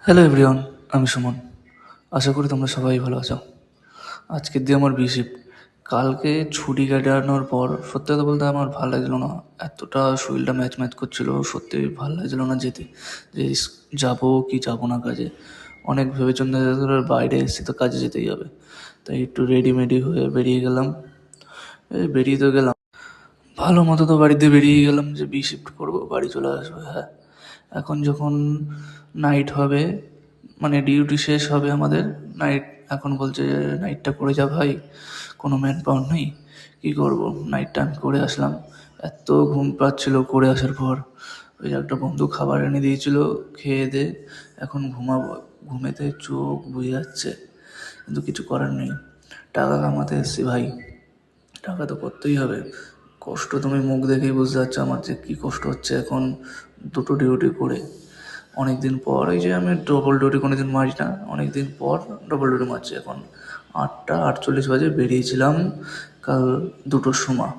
Hello everyone, আমি সুমন। আশা করি তোমরা সবাই ভালো আছো। আজকের দিয়ে আমার শিফট। কালকে ছুটি কাটানোর পর সত্যি কথা বলতে আমার ভালো লাগছিলো না। এতটা শরীরটা ম্যাচ ম্যাচ করছিলো, সত্যি ভালো লাগছিলো না যেতে, যে যাবো কি যাবো না কাজে। অনেক ভেবেচিন্তে বাইরে এসেছি তো কাজে যেতেই হবে, তাই একটু রেডিমেডি হয়ে বেরিয়ে গেলাম। বেরিয়ে তো গেলাম, ভালো মতো তো বাড়িতে বেরিয়ে গেলাম যে শিফট করবো, বাড়ি চলে আসবো। হ্যাঁ, এখন যখন নাইট হবে, মানে ডিউটি শেষ হবে আমাদের, নাইট এখন বলছে যে নাইটটা করে যা ভাই, কোনো ম্যান পাওয়ার নেই, কী করবো। নাইটটা আমি করে আসলাম, এত ঘুম পাচ্ছিল করে আসার পর। ওই যে একটা বন্ধু খাবার এনে দিয়েছিল, খেয়ে দে এখন ঘুমাবো। ঘুমেতে চোখ বুজে যাচ্ছে, কিন্তু কিছু করার নেই। টাকা কামাতে এসছি ভাই, টাকা তো করতেই হবে। কষ্ট তুমি মুখ দেখেই বুঝতে পারছো আমার যে কী কষ্ট হচ্ছে এখন দুটো ডিউটি করে। অনেক দিন পর এই যে আমি ডবল ডিউটি কোনো দিন মারি না, অনেক দিন পর ডবল ডিউটি মারছি এখন। 8টা 48 বাজে বেরিয়েছিলাম কাল 2টোর সময়,